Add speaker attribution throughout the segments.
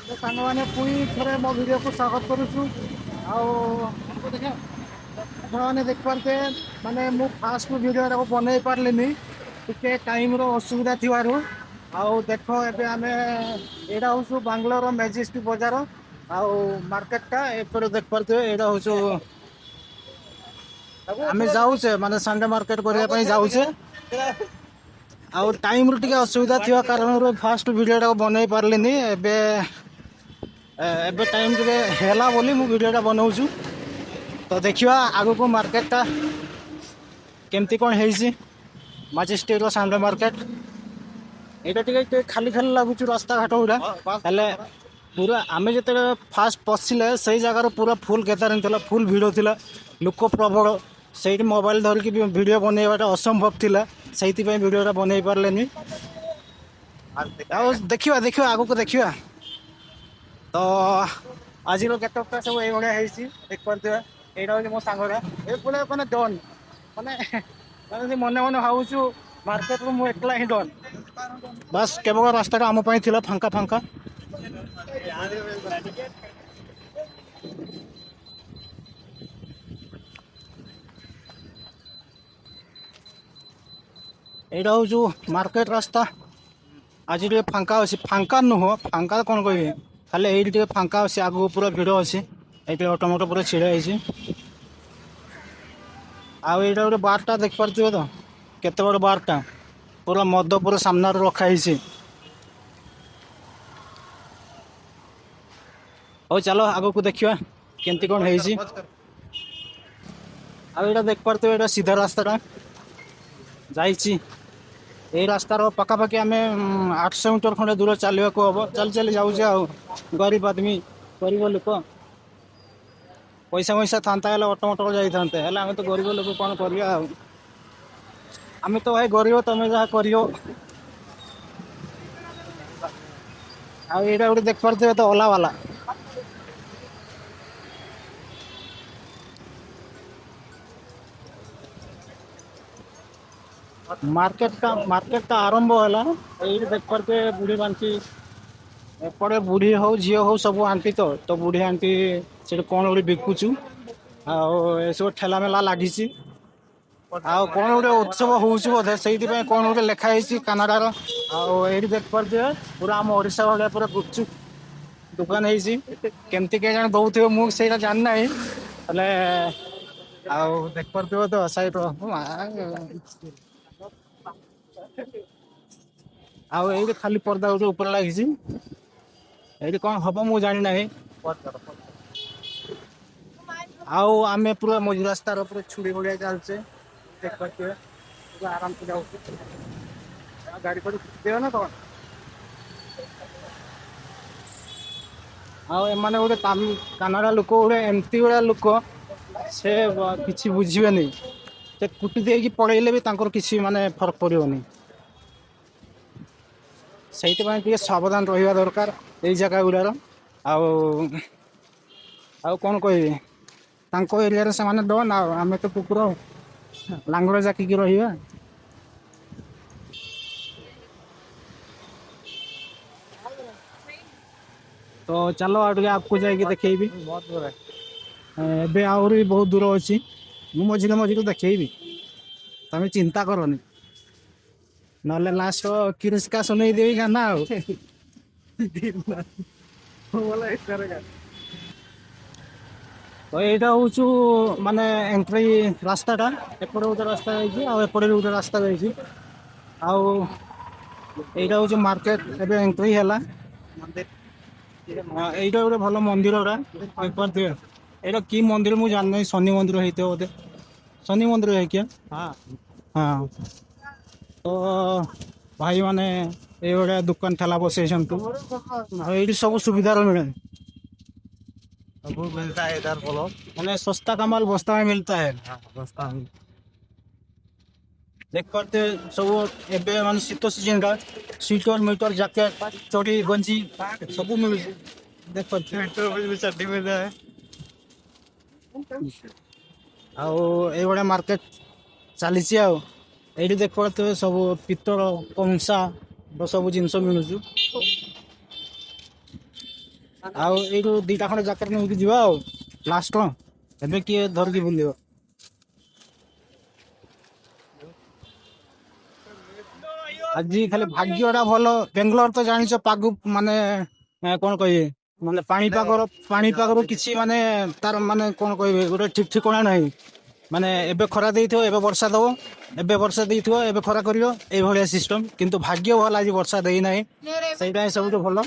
Speaker 1: तो सांग मैंने पुणी थे मो वीडियो को स्वागत करुचु आपने देख पारे माने मु फास्ट वीडियो बनई पार्ली टे टाइम असुविधा थी आउ देख ए आम यहाँ हूँ बांग्लोर मेजेस्टिक बजार आउ मार्केटा एपटे देख पारे यहाँ हूँ आम जाऊे माने संडे मार्केट करने जाऊे आउ टाइम रू टे असुविधा थी कारण फास्ट वीडियो बनई पार्ली एबे टाइम टे हैला बोली मु वीडियो बनाऊँ तो देखिए आगु को मार्केटा केमती कौन है मजेस्टिक संडे मार्केट यहाँ टे खाली खाली लगुच रास्ता घाट गुड़ा पूरा आम जो फास्ट पशिले से जगार पूरा फुल गैदरिंग था फुल भिड़ था लोक प्रबल से मोबाइल धरिकी वीडियो बनवाटा असंभव थिला से वीडियो बनई पारे देखा देखा आगु को देखा तो आज गेटअपटा सब ये देख पारे यहाँ हूँ मो सांगरा ये मैंने डन मैंने मन मन भावुँ मार्केट रू मुझे एकला ही डन बस केवल रास्ता आम थी फांका फांका यहाँ हूँ मार्केट रास्ता आज टे फांका अच्छे फांका नुह फांका कौन कह खाली ये टे फांका अच्छे आगू पूरा भिड़ अच्छे ये ऑटोमोटो पूरा छिड़ा आउ यहाँ गोटे बारटा देख पारे तो केते बड़ बारटा पूरा मद पूरा सामने रखाई हो चलो आग को देखा केमती कौन है आटा देख पारे यहाँ सीधा रास्ता जाई रास्तार पखापाखि आम 800 मीटर खंडे दूर चलने को हम चल चली जाऊे गरीब आदमी गरीब लोक पैसा मैसा था ऑटोमोटो जाते आम तो गरीब लोग कौन करा आम तो भाई गरीब तुम्हें जहाँ कर गोटे देख पारे तो ओला वाला मार्केट का आरंभ है ये देख पारे बुढ़ी बांटी एपटे बुढ़ी हो झी हो सब आंटी तो बुढ़ी आंटी से कौन गोटे बिकुचु सब ठेला मेला लगी कौन गोटे उत्सव होती बोधे से कौन गोटे लिखाई कानाडार आई देख पारे पूरा आम ओडिशा भाया पूरा गुपचुप दुकान होमती के जान दौथे मुझे जानना देख पारे तो सैड आई खाली पर्दा गोटे ऊपर लगी ये कौन हम मुझे जाना आम पूरा मझी रास्तार पूरा छुड़ी बढ़िया चलचे देख पारे आराम से जाऊ गाड़ी पर देव ना कौन आने गोटे कानाडा लोक गोटे एमती गुड़ा लोक से कि बुझे से कुटी दे पड़ेले भी किसी माने फरक पड़ोनी से सावधान रहा दरकार यही जगह गुड़ार कौन कह एरिया से माने डन आम तो कुकुर लांगुड़ जाकिक रहा तो चलो आपको जाकि देखेबी एबे आहरी बहुत दूर अच्छी मझे मझे देखेबी तमें चिंता करनी ना लास्ट किरस्का सुनई देवी गाना तो यहाँ हूँ माने एंट्री रास्ताटा एपटे गोटे रास्ता जापटे गोटे रास्ता जाइए यहाँ हूँ मार्केट एबे एंट्री है এইটা গোटे भल मंदिर यहाँ कि मंदिर मुझे जानना शनि मंदिर होते बोधे शनि मंदिर है क्या हाँ हाँ तो भाई माने ये गोटे दुकान ठेला बसई ये सब सुविधा मिले सब मिलता है इधर बोलो मैंने सस्ता का माल बस्ता में मिलता है बस्ता में देख पाते सब एबे मान शीत सीजन का स्वेटर मीटर जैकेट चोटी गंजी सब मिल देख पाते चड्डी मिल है आउ मार्केट चली ये देख पाते सब पित्तर कंसा सब जिनस मिलूँ ଆଉ ଏଇଠୁ ଦିଟା ଖଣ୍ଡେ ଜ୍ୟାକେଟ ନେଇକି ଯିବା ଆଉ ଲାଷ୍ଟ ଏବେ କିଏ ଧରିକି ବୁଲିବ। ଆଜି ଖାଲି ଭାଗ୍ୟଟା ଭଲ। ବେଙ୍ଗଲୋର ତ ଜାଣିଛ ପାଗ ମାନେ କଣ କହିବେ ମାନେ ପାଣିପାଗର କିଛି ମାନେ ତାର ମାନେ କଣ କହିବେ ଗୋଟେ ଠିକ ଠିକଣା ନାହିଁ। ମାନେ ଏବେ ଖରା ଦେଇଥିବ ଏବେ ବର୍ଷା ଦବ, ଏବେ ବର୍ଷା ଦେଇଥିବ ଏବେ ଖରା କରିବ, ଏଇଭଳିଆ ସିଷ୍ଟମ। କିନ୍ତୁ ଭାଗ୍ୟ ଭଲ ଆଜି ବର୍ଷା ଦେଇନାହିଁ, ସେଇଟା ହିଁ ସବୁଠୁ ଭଲ।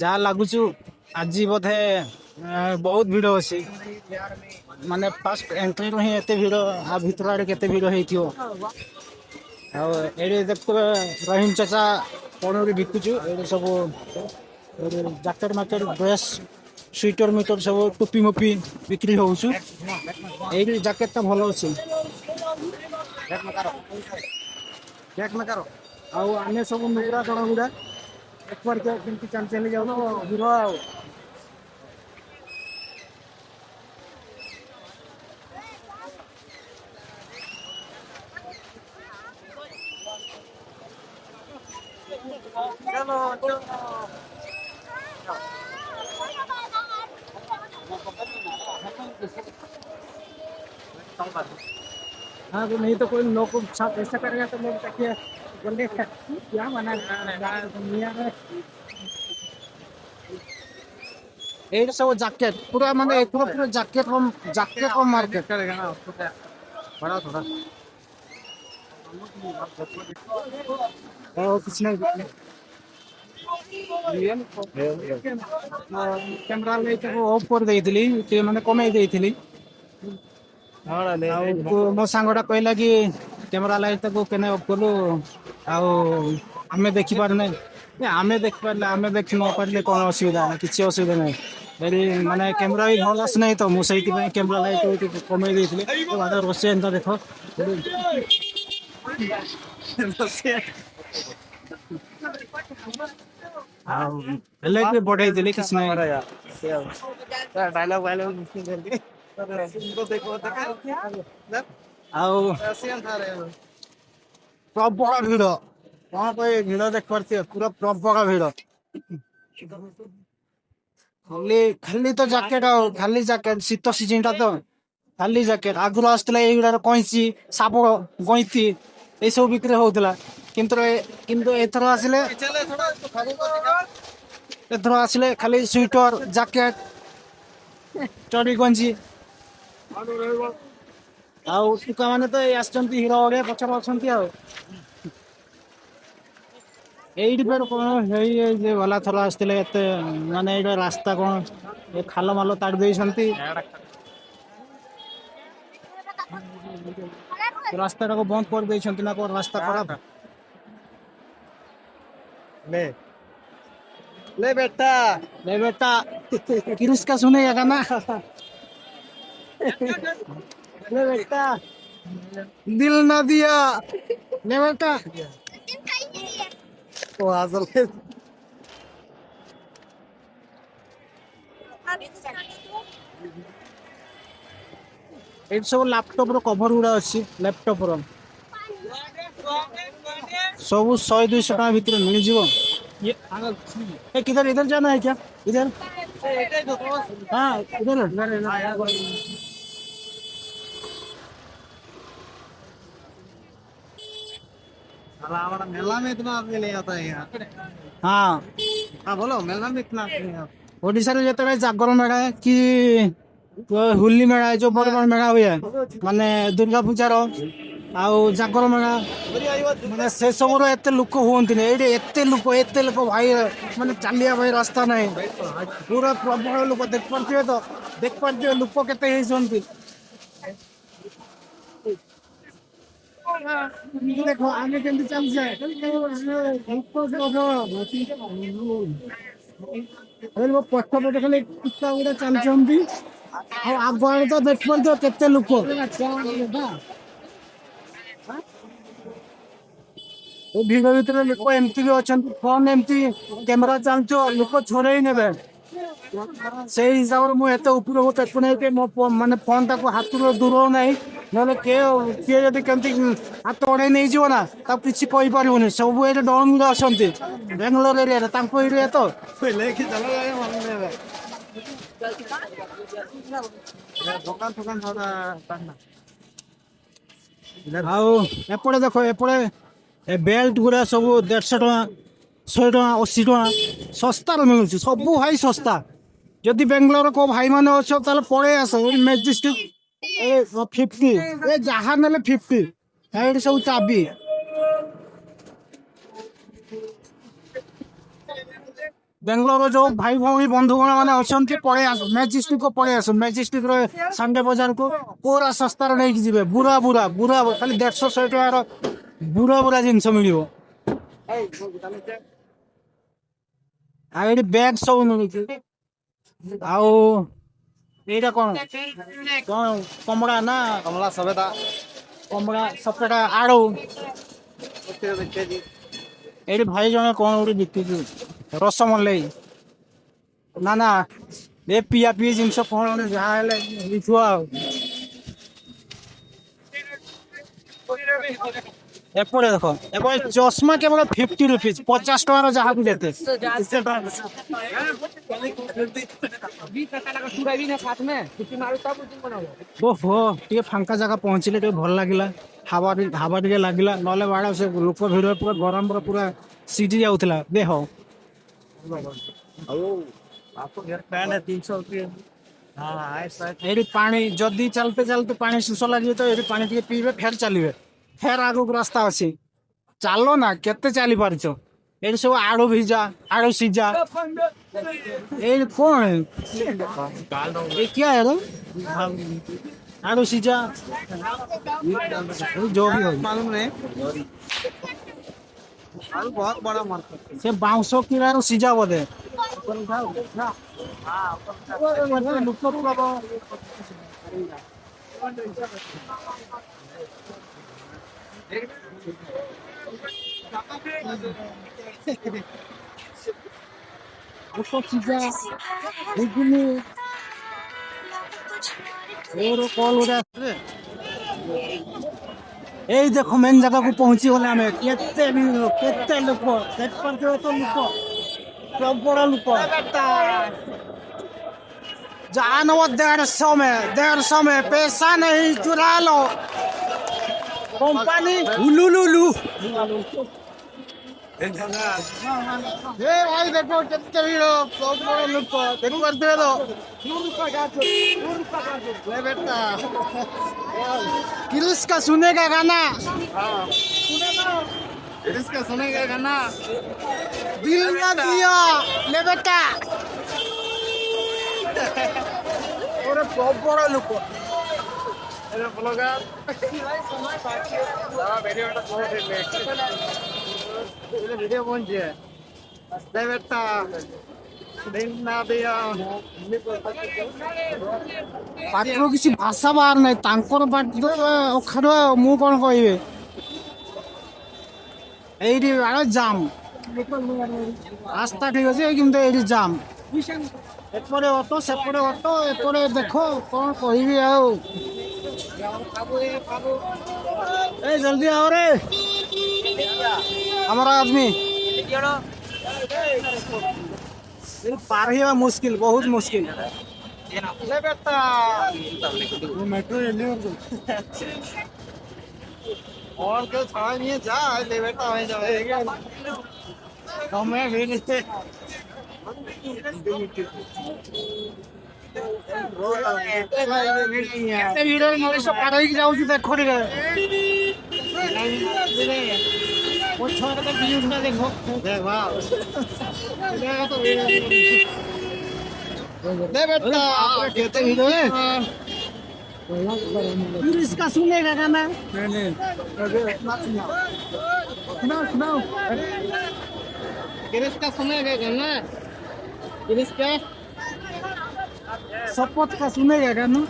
Speaker 1: ଯାହା ଲାଗୁଛୁ ଆଜି ବୋଧେ ବହୁତ ଭିଡ ଅଛି। ମାନେ ଫାଷ୍ଟ ଏଣ୍ଟ୍ରିରୁ ହିଁ ଏତେ ଭିଡ, ଆ ଭିତର ଆଡେ କେତେ ଭିଡ ହେଇଥିବ। ଆଉ ଏଇଠି ଦେଖୁଥିବେ ରହିମ ଚାଚା କଣ ଗୋଟେ ବିକୁଛୁ। ଏଇଠି ସବୁ ଜ୍ୟାକେଟ ମାକେଟ ଡ୍ରେସ ସୁଇଟର ମିଟର ସବୁ ଟୋପି ମୋପି ବିକ୍ରି ହଉଛୁ। ଏଇଠି ଜ୍ୟାକେଟ ଟା ଭଲ ଅଛି। ଆଉ ଆମେ ସବୁ ନୁଗୁରା ଦଳ ଗୁଡା କେମିତି ଚାଲି ଚାଲି ଯାଉଛୁ ଦୂର ଆଉ। हाँ तो नहीं तो कोई लोग को साथ ऐसा करेगा तो लोग ताकि बोले क्या मना दुनिया में। ଏଇଟା ସବୁ ଜ୍ୟାକେଟ ପୁରା ମାନେ ଏଥର ପୁରା ଜ୍ୟାକେଟ ମାର୍କେଟ। ଆଉ କିଛି ନାହିଁ କ୍ୟାମେରା ଲାଇଟ୍ ଅଫ୍ କରିଦେଇଥିଲି, ଟିକେ ମାନେ କମେଇ ଦେଇଥିଲି। ଆଉ ମୋ ସାଙ୍ଗଟା କହିଲା କି କ୍ୟାମେରା ଲାଇଟ୍ ଟାକୁ କେନେ ଅଫ୍ କଲୁ, ଆଉ ଆମେ ଦେଖିପାରୁନେ। ଆମେ ଦେଖିପାରିଲେ ଆମେ ଦେଖି ନ ପାରିଲେ କଣ ଅସୁବିଧା, କିଛି ଅସୁବିଧା ନାହିଁ। ଏଠି ମାନେ କ୍ୟାମେରା ବି ଭଲ ଆସୁନାହିଁ ତ ମୁଁ ସେଇଥିପାଇଁ କ୍ୟାମେରା ଲାଇଟ୍ କମେଇ ଦେଇଥିଲି। ରୋଷେଇ ଏନ୍ତା ଦେଖ ଆଉ ହେଲେ ବି ବଢେଇଥିଲି କିଛି ନାହିଁ। ଆଉ ପ୍ରବଳ ଭିଡ, କଣ କହିବି ଭିଡ ଦେଖିପାରୁଥିବେ ପୁରା ପ୍ରବଳ ଭିଡ। ଖାଲି ତ ଜ୍ୟାକେଟ ଆଉ ଖାଲି ଜ୍ୟାକେଟ, ଶୀତ ସିଜିନ ଟା ତ ଖାଲି ଜ୍ୟାକେଟ। ଆଗରୁ ଆସୁଥିଲା ଏଇଗୁଡାର କଇଁଚି ଶାବଳ ଗଇଁତି ଏଇସବୁ ବିକ୍ରି ହଉଥିଲା। କିନ୍ତୁ ଏଥର ଆସିଲେ ଖାଲି ସୁଇଟର ଜ୍ୟାକେଟ ଚଡି ଗଞ୍ଜି। ଆଉ ଟୁକା ମାନେ ତ ଏଇ ଆସିଛନ୍ତି ହିରୋ ଭଳିଆ ପଛରେ ଅଛନ୍ତି ଆଉ। ଏଇଠି ଫେର କଣ ହେଇ ଗଲା ଥର ଆସିଥିଲେ ଏତେ ମାନେ ଏଇଟା ରାସ୍ତା କଣ ଏ ଖାଲ ମାଲ ତାଡି ଦେଇଛନ୍ତି। ରାସ୍ତା ଟାକୁ ବନ୍ଦ କରିଦେଇଛନ୍ତି ନା କଣ ରାସ୍ତା ଖରାପ। ले बेटा किसका सुनेगा ना। ले बेटा दिल ना दिया ले बेटा ओ हासिल ଏଠି ସବୁ ଲାପଟପ ର କଭର ଗୁଡା ଅଛି। ଲାପଟପ ର ସବୁ 100-200 ଟଙ୍କା ଭିତରେ ମିଳିଯିବ। किधर इधर जाना है क्या इधर हाँ इधर मेला में इतना आदमी नहीं आता है यहाँ। हाँ हाँ बोलो मेला में इतना आदमी नहीं आता। ओडिशा रे जेतेबेले जागर मेला कि होली मेला जो बड़ बड़ मेला हुए माने दुर्गा पूजार ଆଉ ଜାଗର ମେଳା ମାନେ ସେ ସବୁର ଏତେ ଲୋକ ହୁଅନ୍ତିନି। ଏଇଠି ଏତେ ଲୋକ ଭାଇ ମାନେ ଚାଲିବା ପାଇଁ ରାସ୍ତା ନାହିଁ, ପୁରା ପ୍ରବଳ ଲୋକ ଦେଖିପାରୁଥିବେ ତ ଦେଖିପାରୁଥିବେ ଲୋକ କେତେ ହେଇଛନ୍ତି। ଦେଖ ଆମେ କେମିତି ଚାଲିଛେ ମୋ ପଛ ପଟେ ଖାଲି କୁତ୍ତା ଗୁଡା ଚାଲିଛନ୍ତି। ଆଉ ଆଗ ଆଡେ ତ ଦେଖିପାରୁଥିବ କେତେ ଲୋକ। ଏ ଭିଡ ଭିତରେ ଲୋକ ଏମିତି ବି ଅଛନ୍ତି, ଫୋନ ଏମିତି କ୍ୟାମେରା ଚାଲୁଥିବ ଲୋକ ଛଡେଇ ନେବେ। ସେଇ ହିସାବରେ ମୁଁ ଏତେ ଉପରକୁ ଟେକୁ ନାହିଁ କି ମୋ ମାନେ ଫୋନଟାକୁ ହାତରୁ ଦୂର ନାହିଁ, ନହେଲେ କିଏ ଯଦି କେମିତି ହାତ ଅଡେଇ ନେଇଯିବ ନା ତାକୁ କିଛି କହିପାରିବୁନି। ସବୁ ଏଇଠି ଡନ୍ ଅଛନ୍ତି ବେଙ୍ଗଲୋର ଏରିଆରେ, ତାଙ୍କ ଏରିଆ ତ ଆଉ ଏପଟେ ଦେଖ, ଏପଟେ ଏ ବେଲ୍ଟ ଗୁଡା ସବୁ 150 ଟଙ୍କା, 100 ଟଙ୍କା, 80 ଟଙ୍କା ଶସ୍ତାରେ ମିଳୁଛି। ସବୁ ଭାଇ ଶସ୍ତା। ଯଦି ବେଙ୍ଗଲୋର କୋଉ ଭାଇ ମାନେ ଅଛ ତାହେଲେ ପଳେଇ ଆସ। ଏଇ ମେଜେଷ୍ଟିକ ଏ 50, ଏ ଯାହା ନେଲେ 50। ଏଇଠି ସବୁ ଚାବି। ବେଙ୍ଗଲୋର ଯୋଉ ଭାଇ ଭଉଣୀ ବନ୍ଧୁଗଣ ମାନେ ଅଛନ୍ତି ପଳେଇ ଆସ, ମେଜେଷ୍ଟିକ ପଳେଇ ଆସ। ମେଜେଷ୍ଟିକ ର ସାଣ୍ଡେ ବଜାରକୁ ପୁରା ଶସ୍ତାରେ ନେଇକି ଯିବେ। ବୁରା ଖାଲି 150 100 ଟଙ୍କାର ବୁରା ଜିନିଷ ମିଳିବ। ଆଉ ଏଇଠି ବ୍ୟାଗ ସବୁ ମିଳୁଛି। ଆଉ ଏଇଟା କଣ କମଳା ନା
Speaker 2: कमला सफेदा
Speaker 1: କମଳା ସଫେଟା ଆଳୁ। ଏଇଠି ଭାଇ ଜଣେ କଣ ଗୋଟେ ବିକୁଛୁ, ରସମଲେଇ ନା ଏ ପିଆ ପିଇ ଜିନିଷ କଣ ଗୋଟେ ଯାହା ହେଲେ ହେଇଥିବ ଆଉ। ଏପଟେ ଦେଖ, ଏପଟେ ଚଷମା କେବଳ 50 ରୁପିଜ, 50 ଟଙ୍କାର ଯାହାକୁ ଯେତେ। ଓହୋ, ଟିକେ ଫାଙ୍କା ଜାଗା ପହଞ୍ଚିଲେ ଟିକେ ଭଲ ଲାଗିଲା। ହାवा ଟିକେ ଲାଗିଲା, ନହେଲେ ବାଡା ସେ ଲୋକ ଭିଡ ପୁରା ଗରମରେ ପୁରା ସିଝି ଯାଉଥିଲା ଦେହ।
Speaker 2: आपको घर पैंट है 300 रुपये। हाँ
Speaker 1: ଏଇଠି ପାଣି, ଯଦି ଚାଲତେ ଚାଲତେ ପାଣି ଶୋଷ ଲାଗିବ ତ ଏଇଠି ପାଣି ଟିକେ ପିଇବେ, ଫେର ଚାଲିବେ। ଫେର ଆଗକୁ ରାସ୍ତା ଅଛି, ଚାଲ ନା କେତେ ଚାଲି ପାରିଛ। ଏଇଠି ସବୁ ଆଳୁ ଭିଜା, ଆଳୁ ସିଝା। ଏଇ କଣ ଏ କିଆ है ଆଳୁ ସିଝା जो भी हो।
Speaker 2: मालूम नहीं। आलू बहुत बड़ा मार्केट है।
Speaker 1: ସେ ବାଉଁଶ କିଣାରୁ ସିଝା ବୋଧେ। ସିଝା ଘୁଗୁନି କଲ ଗୋଟେ ଆସିବେ। ଏଇ ଦେଖ ମେନ୍ ଜାଗାକୁ ପହଞ୍ଚି ଗଲେ ଆମେ। କେତେ ଲୋକ ଦେଖିପାରୁଥିବ ତ, ଲୋକ ପ୍ରବଳ ଲୋକ। जहाँ न वो 150 में पैसा नहीं चुरा लो। कंपनी हुलुलुलु। ये भाई देखो कितने भीड़, प्रबल लोक देखी पारथिबे तो। ले बेटा, किरिस का सुनेगा गाना,
Speaker 2: किरिस का सुनेगा गाना,
Speaker 1: दिल ना दिया ले बेटा। और प्रबल लोक
Speaker 2: अरे ब्लॉगर वीडियो कौन है ले बेटा दिन ना दिया।
Speaker 1: ପାଟିରୁ କିଛି ଭାଷା ବାହାର ନାହିଁ, ତାଙ୍କର ପାଟି ଅଖାଡୁଆ। ମୁଁ କଣ କହିବି, ଏଇଠି ଜାମ୍। ରାସ୍ତା ଠିକ ଅଛି କିନ୍ତୁ ଏଇଠି ଜାମ୍। ଏପଟେ ଅଟୋ, ସେପଟେ ଅଟୋ, ଏପଟେ ଦେଖ କଣ କହିବି ଆଉ। ए जल्दी आओ रे हमारा आदमी। पार ही मुश्किल, बहुत मुश्किल।
Speaker 2: ले बेटा
Speaker 1: मेट्रो
Speaker 2: और क्यों छाड़ा नहीं है जा ले बेटा वहीं जाएगा
Speaker 1: हमें भी नहीं। କେତେ ଭିଡରେ ମଣିଷ ପାର ହେଇକି ଯାଉଛି ଦେଖ ଟିକେ। ପଛରେ ତ ଭିଉଟା ଦେଖ।
Speaker 2: ले बेटा
Speaker 1: କେତେ ଭିଡରେ इसका सुनेगा गाना। सुनाओ।
Speaker 2: किरिस का सुनेगा गाना, किरिस का
Speaker 1: शपथ का सुनेगा गाना।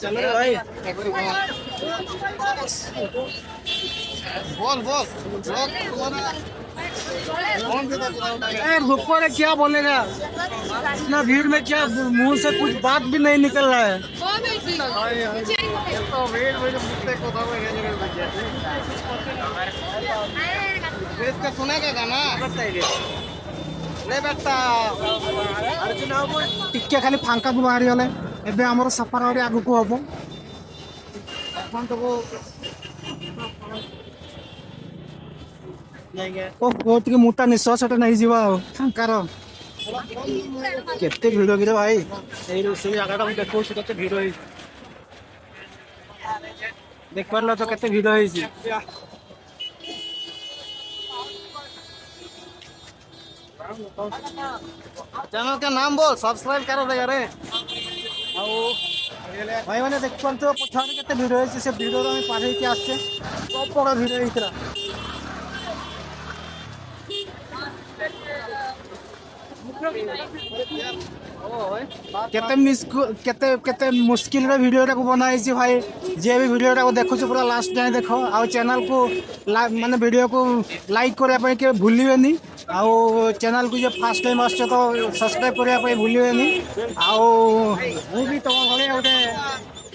Speaker 2: चलो रे भाई बोल बोल कौन से उठाएगा?
Speaker 1: रुको रे, क्या बोलेगा इतना भीड़ में, क्या मुंह से कुछ बात भी नहीं निकल रहा है।
Speaker 2: तो वेट मुझे मुझसे को था मैं कहने लग गया इसका सुनेगा गाना ले बेटा
Speaker 1: टिके खाली फांका को बाहरी गले एबे हमर सफर आगे आगु को हबो
Speaker 2: कौन तो वो
Speaker 1: ओ बहुत के मोटा निश्वास हटा नहीं जीवा फांकार केते भिड़ गिरे भाई एई रोसे जगह हम देखो से केते भिड़ होई देख परलो तो केते भिड़ होई छी।
Speaker 2: चैनल का नाम बोल सब्सक्राइब करो दे रे
Speaker 1: भाई मैंने देख पर तो पछाड़ केते भिड़ होई छी से भिड़ रो हम पारे के आछे सब बड़ा भिड़ होईतरा केते केते मुश्किल रे वीडियो टा को बनाई छी भाई जे भी वीडियो टा को देखो पूरा लास्ट जाए देखो आ चैनल को माने वीडियो को लाइक करया पे के भूलिबेनी आ चैनल को जे फर्स्ट टाइम आछे तो सब्सक्राइब करया पे भूलिबेनी आ मु भी तो भले ओटे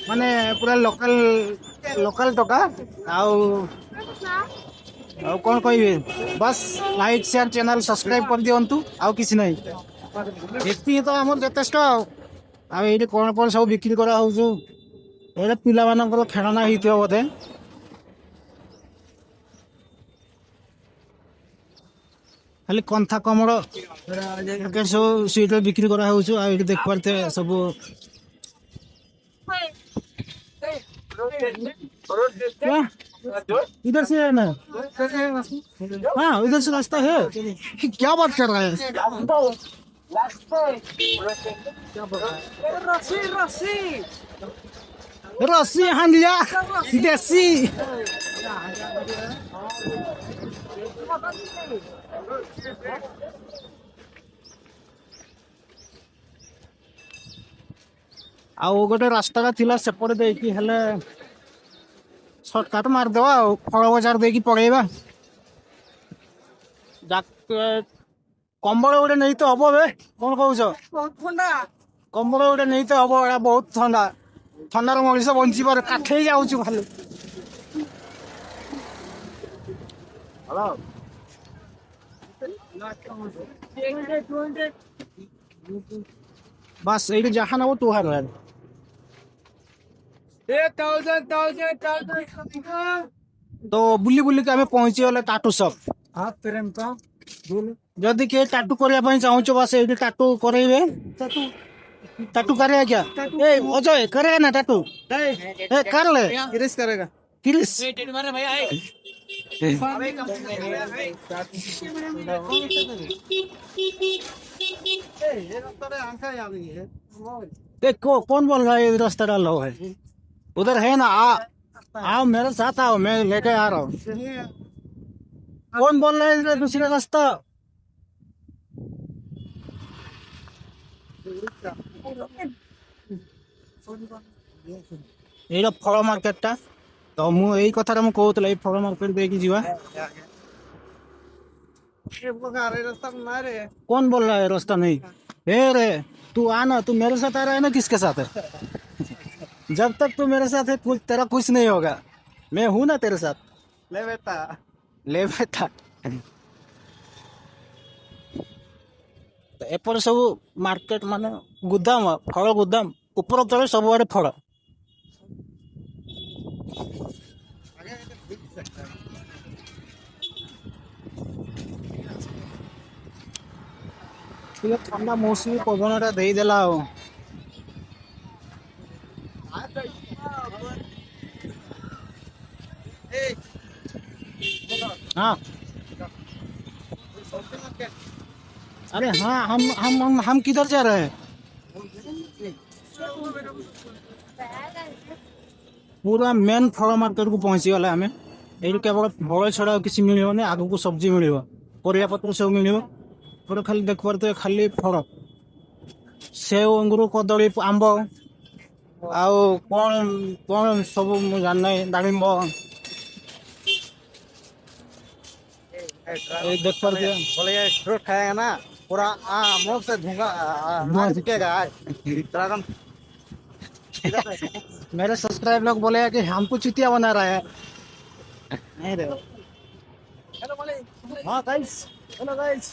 Speaker 1: माने पूरा लोकल टका आ कौन कहिबे बस लाइक शेयर चैनल सब्सक्राइब कर दियंतु आ किसी नहीं एति तो हमर जथेष्ट आ एठी कोन कोन सब बिक्री करा होउछु एटा पिला मानकर खेळना हिथियो बोधे खाली कंथा कमड़ के सब स्वीट बिक्री करा होउछु आ एठी देख परते सब क्या इधर से है ना हाँ इधर से रास्ता है क्या बात कर रहा है रस्सी हांडिया देसी आउ गोटे रास्ता थिला सेपटे देकी हेले शॉर्टकट मार देवा फल बजार देकी पड़ेबा कम्बल गोटे नहीं तो हम बे कौन कहूछ कम्बल गोटे नहीं तो हम एटा बहुत ठंडा ठंडार मनीष बंची पारे काठे जाऊँ खाली बस ये जहाँ ना वो 200 तो बुली बुली के आम पहुंची गले टाटू शॉप जदि किए टाटू करने चाहूच बस ये टाटू करेबे टाटू करे क्या ए अजय करे ना टाटू ए कर ले
Speaker 2: किरिस करेगा
Speaker 1: किरिस देखो कौन बोल रहा है ये रास्ता डाल रहा है उधर है ना आओ मेरे साथ आओ मैं लेके आ रहा हूँ कौन बोल रहा है इधर दूसरा रास्ता ये फल मार्केट टा तो मु यही कथा मु कहूतला ए फल मार्केट देकी जीवा कौन बोल रहा है रास्ता नहीं हे रे तू आना तू मेरे साथ आ रहा है ना किसके साथ है जब तक तू मेरे साथ है कुछ तेरा कुछ नहीं होगा मैं हूं ना तेरे साथ
Speaker 2: ले बेटा
Speaker 1: तो एपर सब मार्केट माने गुदाम फल गुदाम ऊपर तले सब आड़े फल ठंडा मौसमी पवनटा देदेला हाँ अरे हाँ हम किधर जा रहे हैं पूरा मेन फल मार्केट को पहुंची गले आम ये केवल फल छड़ा किसी मिलने आग को सब्जी मिल परिया पत्र सब मिल पूरा खाली देख पारे खाली फल सेव अंगूर कदली आंब आउ कौन कौन सब जानना दाड़िंब ये देख पर दिया
Speaker 2: बोले ये फ्रूट खाएगा ना पूरा मुंह से धुआं दिखेगा ड्रैगन।
Speaker 1: मेरे सब्सक्राइब लोग बोले कि हमको चुतिया बना रहा है। नहीं रे हाँ गाइस हेलो गाइस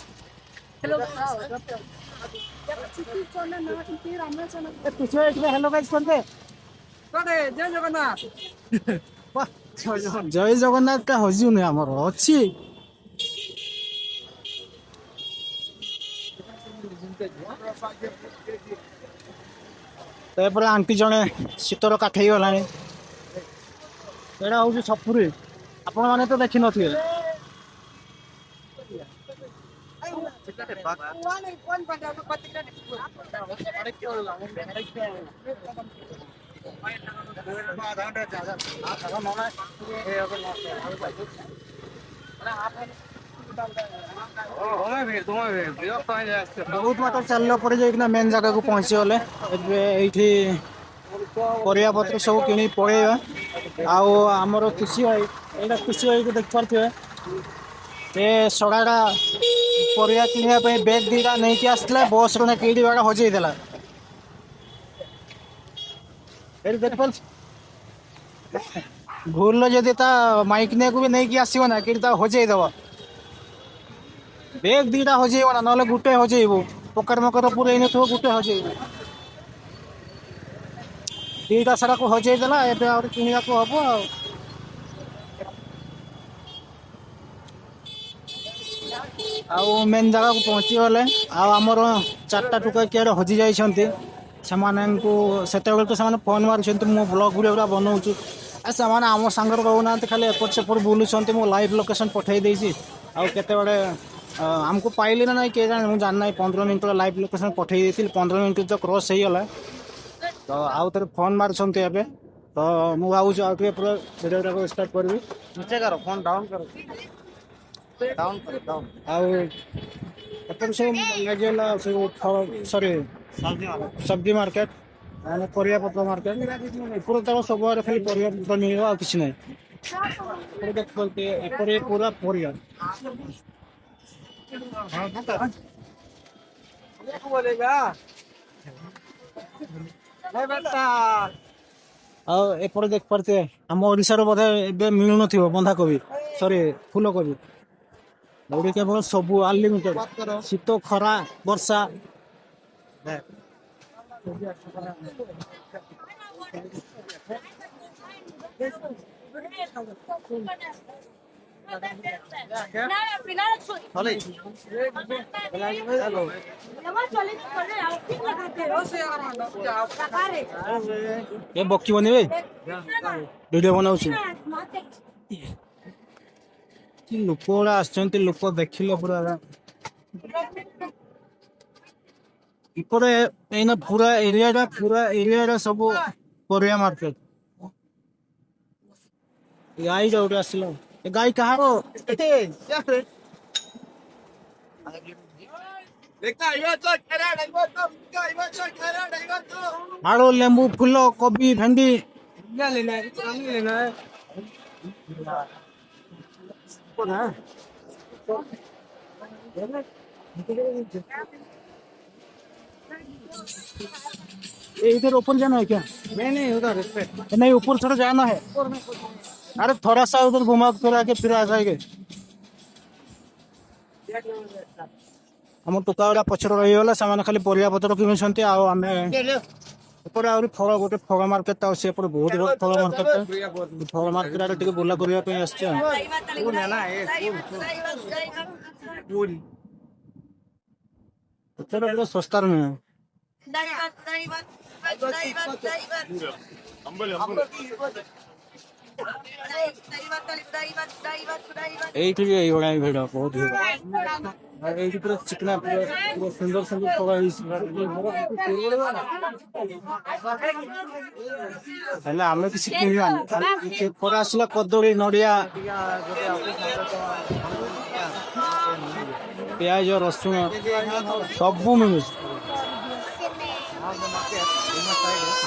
Speaker 1: तुझे इसमें हेलो गाइस करते
Speaker 2: जय जगन्नाथ।
Speaker 1: जय जगन्नाथ का हजू नहीं आमर अच्छी ତାପରେ ଆଣ୍ଟି ଜଣେ ଶୀତର କାଠେଇ ଗଲାଣି। ଏଇଟା ହଉଛି ସପୁରୀ ଆପଣମାନେ ତ ଦେଖିନଥିବେ। ବହୁତ ବାଟ ଚାଲିଲା ପରେ ଯାଇକିନା ମେନ୍ ଜାଗାକୁ ପହଞ୍ଚିଗଲେ। ଏବେ ଏଇଠି ପରିବା ପତ୍ର ସବୁ କିଣି ପଳେଇବା। ଆଉ ଆମର ଖୁସି ଭାଇ ଏଇଟା ଖୁସି ଭାଇକୁ ଦେଖିପାରୁଥିବେ ଏ ସଡ଼ାଟା ପରିବା କିଣିବା ପାଇଁ ବ୍ୟାଗ୍ ଦୁଇଟା ନେଇକି ଆସିଥିଲା ବସ୍ରୁ ନା କେଇଠି ବାଟା ହଜେଇ ଦେଲା। ଏଇଠି ଦେଖିପାରୁଛି ଭୁଲରେ ଯଦି ତା ମାଇକିନିଆକୁ ବି ନେଇକି ଆସିବ ନା କେଇଠି ତା ହଜେଇ ଦେବ। ବେଗ ଦୁଇଟା ହଜେଇବ ନା ନହେଲେ ଗୋଟେ ହଜେଇବୁ ପକେଟ ମକର ପୁରେଇ ନଥିବ ଗୋଟେ ହଜେଇବୁ। ଦୁଇଟା ସାରାକୁ ହଜେଇ ଦେଲା ଏବେ ଆହୁରି କିଣିବାକୁ ହବ ଆଉ। ଆଉ ମେନ୍ ଜାଗାକୁ ପହଞ୍ଚିଗଲେ ଆଉ ଆମର 4ଟା ଟୋକା କିଆଡ଼େ ହଜି ଯାଇଛନ୍ତି। ସେମାନଙ୍କୁ ସେତେବେଳେ ତ ସେମାନେ ଫୋନ୍ ମାରୁଛନ୍ତି ମୁଁ ବ୍ଲଗ୍ ଭିଡ଼ିଓ ଗୁଡ଼ା ବନଉଛି। ଆଉ ସେମାନେ ଆମ ସାଙ୍ଗରେ ରହୁନାହାନ୍ତି ଖାଲି ଏପଟ ସେପଟ ବୁଲୁଛନ୍ତି। ମୁଁ ଲାଇଭ୍ ଲୋକେସନ୍ ପଠାଇ ଦେଇଛି ଆଉ କେତେବେଳେ ଆମକୁ ପାଇଲି ନା ନାଇଁ କିଏ ଜାଣେ ମୁଁ ଜାଣିନାହିଁ। 15 ମିନିଟ୍ର ଲାଇଭ୍ ଲୋକେସନ୍ ପଠାଇ ଦେଇଥିଲି 15 ମିନିଟ୍ ତ କ୍ରସ୍ ହେଇଗଲା ତ ଆଉ ଥରେ ଫୋନ୍ ମାରୁଛନ୍ତି ଏବେ। ତ ମୁଁ ଭାବୁଛି ଆଉ ଟିକେ ପୁରା ଭିଡ଼ିଓଟାକୁ ଷ୍ଟାର୍ଟ କରିବି।
Speaker 2: नीचे करो फोन डाउन करो डाउन करो डाउन
Speaker 1: ଆଉ ଏପଟେ ସବୁ ଲାଗିଗଲା ସବୁ ଫଳ ସରି ସବଜି ମାର୍କେଟ ମାନେ ପରିବା ପତ୍ର ମାର୍କେଟ ଏପଟେ ତ ସବୁଆଡ଼େ ଖାଲି ପରିବା ପତ୍ର ମିଳିବ ଆଉ କିଛି ନାହିଁ। ଏପଟେ ପୁରା ପରିବା
Speaker 2: बोलेगा नहीं बेटा।
Speaker 1: ଆଉ ଏପଟେ ଦେଖିପାରୁଥିବେ ଆମ ଓଡ଼ିଶାର ବୋଧେ ଏବେ ମିଳୁନଥିବ ବନ୍ଧାକୋବି ସରି ଫୁଲକୋବି। ଏଠି କେବଳ ସବୁ ଅନଲିମିଟେଡ ଶୀତ ଖରା ବର୍ଷା। ଏ ବକିବନି ବେ ଭିଡ଼ିଓ ବନାଉଛି। କି ଲୋକ ଗୁଡ଼ା ଆସିଛନ୍ତି ଲୋକ ଦେଖିଲେ ପୁରା ଏପଟେ ଏଇନା ପୁରା ଏରିଆଟା ସବୁ ପରିବା ମାର୍କେଟ। ଗାଈ ଯୋଉଠି ଆସିଲା ଏ ଗାଈ କାହାର ଆଳୁ ଲେମ୍ବୁ ଫୁଲ କୋବି ଭେଣ୍ଡି इधर ऊपर जाना है क्या?
Speaker 2: नहीं उधर इस पे
Speaker 1: नहीं ऊपर थोड़ा जाना है। अरे थोड़ा सा उधर घुमा फिरा के फिर आ जाएंगे। हम टोका गुड़ा पछर रहीगला से खाली परिया पतर किणुंट आमे एपटे आहरी फल गोटे फल मार्केट से बहुत बड़ फल मार्केट फल मार्केट आड़े टिके बुला करने आसचे। सस्तार नुहे এইটি এইভাবে ভিড় বহুত ভিড় এইটি পুরো চিকনা পুরো সুন্দর সুন্দর ফল ହେଲେ ଆମେ କିଛି କିଣିବାନି ପରେ ଆସିଲା କଦଳୀ ନଡ଼ିଆ ପିଆଜ ରସୁଣ ସବୁ ମିଳୁଛି।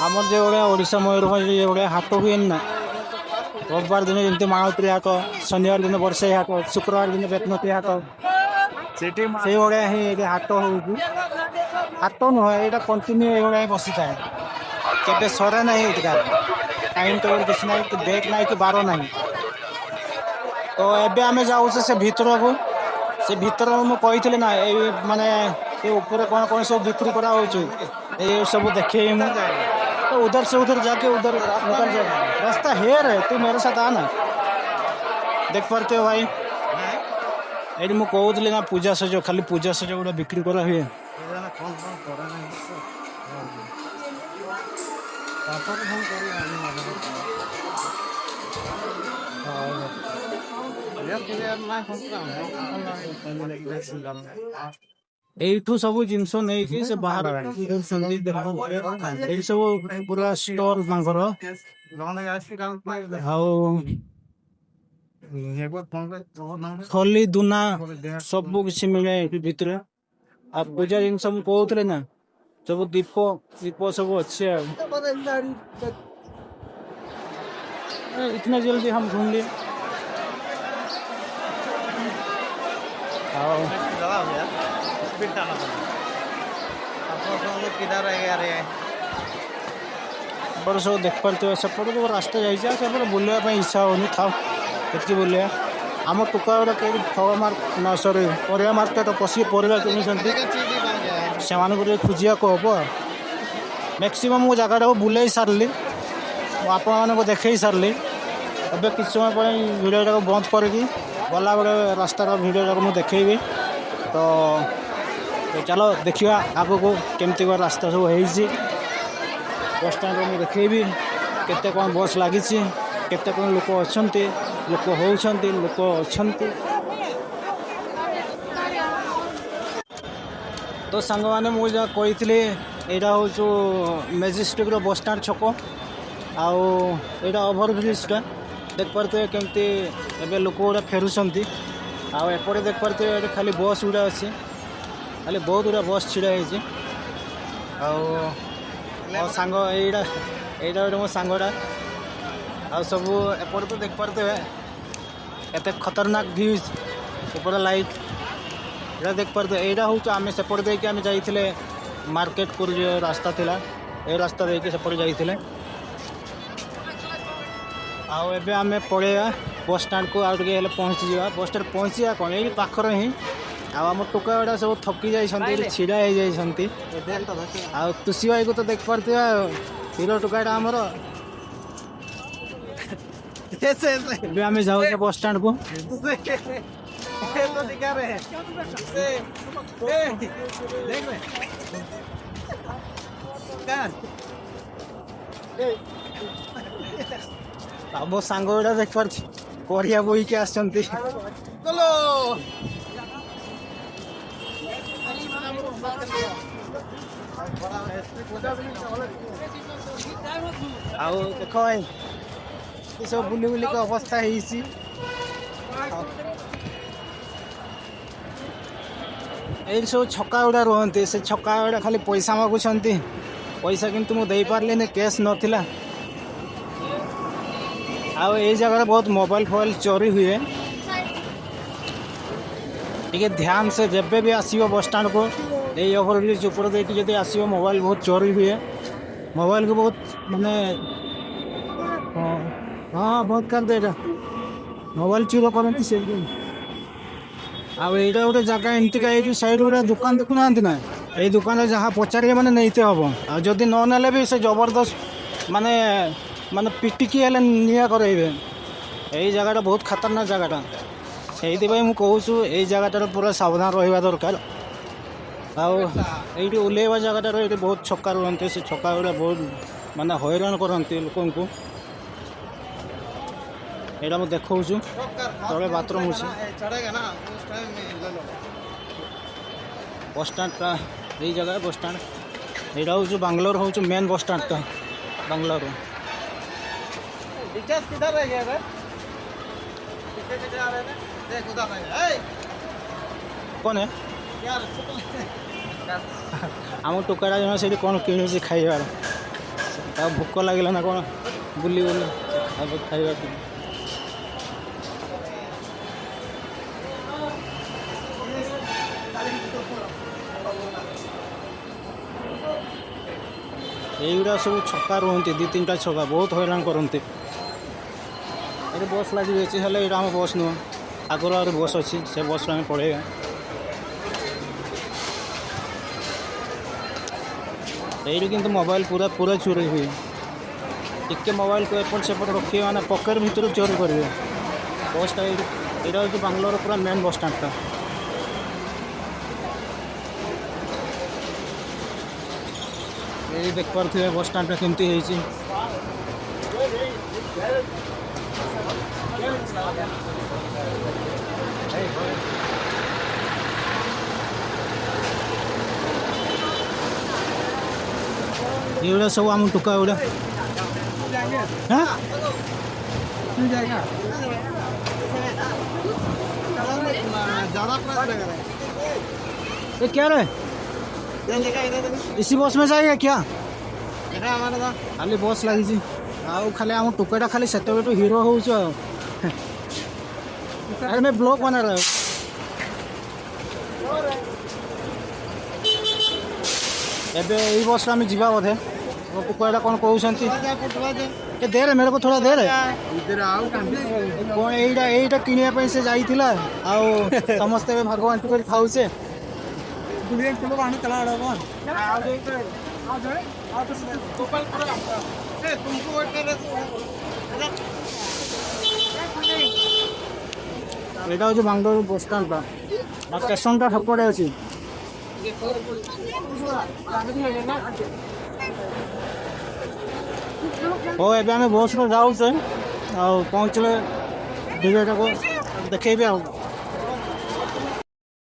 Speaker 1: ଆମର ଯେଭଳିଆ ଓଡ଼ିଶା ମୟୂରଭଞ୍ଜ ଯେଭଳିଆ ହାଟ ହୁଏନି ନା रविवार दिन जमी माणोत्री हाट शनिवार दिन वर्षाई हाट शुक्रवार दिन बेतनती हाट से भाया ही हाट हो हाट नुह यहाँ कंटिन्यू ये बसी थाए केवे सरे ना टाइम टेबल किसी ना कि डेट ना कि बार ना तो एबे आम जाऊँ से भीतर को से भीतर मुझे ना ये माने ऊपर कौन कौन सब बिक्री करा ये सब देखे तो उधर से उधर जाके उधर निकल जाएगा रास्ता हेयर है तू मेरे साथ आना देख पाते हो भाई ये मुझे कहूली ना पूजा सज खाली पूजा सज गोटे बिक्री करा हुए एठू सब जिनस नहीं से बाहर सब पूरा स्टोर खली दुना सब किसी मिले भितर आ पूजा जिनस कहते ना सब दीप दीप सब अच्छे इतना जल्दी हम घूम लिए सब देख पारे सेपटे जो रास्ता जाइए बुलवाई इच्छा होनी था ये बुलिया आम टुका कहीं फल ना सरी पर मार्केट पशि पर से खोजा को हम मैक्सीम मो जगह को बुले सारे आपण देखे सारे अब कि समय पर भिडियो बंद करके गला बेले रास्तार भिडियो मुझे देखेबी तो चलो देखा आग को केमती रास्ता सब हो बस स्टैंड मुझे देखेबी केते कौन बस लगी केते कौन लोक अच्छा लोक होती लोक अच्छा तो सांग मैंने मुझे कही यहाँ हूँ मेजेस्टिक बस स्टैंड छक आईटा ओभर ब्रिजटा देख पारे केमती एवं लोक गुड़ा फेरुंट आएपटे देख पारे खाली बस गुड़ा अच्छे खाली बहुत गुड़ा बस छिड़ा मो सांग यहाँ गोटे मो सांगटा आ सब एपटे तो देख पारे एत खतरनाक भ्यूज एपटे लाइट यहाँ देख पारे यहाँ हूँ आम सेपटे देखिए आम जाइए मार्केट को जो रास्ता थिला ए रास्ता देखिए सेपटे जाइए आम पड़ेगा बस स्टैंड को आगे हेल्ले पहुँची जा बस स्टैंड पहुँचा कौन ये पाखर ही आम टोका गुड़ा सब थकी जाइए छिड़ा हो तुसी भाई को तो देख पारे हिरो टोकाटा आमर आम जाऊे बस स्टैंड को मो सांग गुड़ा देख पार करिया बोई के आसचंती आओ देख भाई ये सब बुली बुली के अवस्था है सब छक्का गुड़ा रुहती से छक्का गुड़ा खाली पैसा मागुंट पैसा किंतु मुझे दे पारे कैश नाला आउ ये जगह बहुत मोबाइल फोबाइल चोरी हुए टे ध्यान से जब भी आसो बस स्टैंड को ये ओवर ब्रिज ऊपर देखिए जब आसो मोबाइल बहुत चोरी हुए मोबाइल को बहुत माने हाँ बहुत कर दे मोबाइल चोर करती से आईटा गोटे जगह एमतीका ये सैड गुड़ा दुकान देखुना ना ये दुकान जहाँ पचारे मैंने नहीं हम आदि न नेले भी से जबरदस्त माने माने पिटिकी हेल्ले निया करेबे यही जगह बहुत खतरनाक जगह से कहूँ ये जगह पूरा सावधान रहा दरकार आईटी ओल्लैवा जगह ये बहुत छक्का रुहते से छक्का गुड़ा बहुत माने हैरान करती लोक यहाँ मुझे देखा तले बाथरूम अच्छे बस स्टैंड यही जगह बस स्टैंड यहाँ हूँ बांग्लोर हूँ मेन बस स्टैंड का बांग्लोर कौन है आम टोकाटा जन से कौन कि खाइबार भोक लगे ना कौन बुली बुली खाइबा এইগুଡ଼ା ସବୁ ଛକା ରୁହନ୍ତି 2-3ଟା ଛକା ବହୁତ ହଇରାଣ କରନ୍ତି। ଏଠି ବସ୍ ଲାଗିଯାଇଛି ହେଲେ ଏଇଟା ଆମ ବସ୍ ନୁହଁ ଆଗରୁ ଆହୁରି ବସ୍ ଅଛି ସେ ବସ୍ରେ ଆମେ ପଳେଇବା। এইଠି କିନ୍ତୁ ମୋବାଇଲ ପୁରା ଚୋରି ହୁଏ। ଟିକେ ମୋବାଇଲକୁ ଏପଟ ସେପଟ ରଖିବେ ମାନେ ପକେଟ୍ ଭିତରୁ ଚୋରି କରିବେ। ବସ୍ଟା ଏଇଟା ହେଉଛି ବାଙ୍ଗାଲୋର ପୁରା ମେନ୍ ବସ୍ ଷ୍ଟାଣ୍ଡଟା। ଏଇ ଦେଖିପାରୁଥିବେ ବସ୍ ଷ୍ଟାଣ୍ଡଟା କେମିତି ହେଇଛି। ଏଗୁଡ଼ା ସବୁ ଆମ ଟୋକା ଗୁଡ଼ା। हाँ
Speaker 2: ज्यादा प्राइस लग रहा है।
Speaker 1: ये क्या रहे इसी बस में जाएगा क्या?
Speaker 2: এটা আমার দাদা
Speaker 1: खाली बस लगी आउ खाली आम टोकेटा खाली से हिरो हो अरे मैं ब्लॉग बना रहा हूँ। एबे यही बस आम जा बोधे टोकेटा कौन कहते ये दे रे मेरे को थोड़ा दे रे
Speaker 2: इधर आओ
Speaker 1: कौन यहीटा किनिया से जाइथिला आउ समस्ते भगवान टुकर खाऊचे
Speaker 2: दुनिया किलो पानी चला रहा कौन तुमको वेट कर रहे
Speaker 1: एटा हूँ बांगलोर बस स्टाण्डटा स्टेशनटा सेपटे अच्छी। हो एबे आम बस जाऊे आ पहुँचले भिडियोटा को देखेबे आ।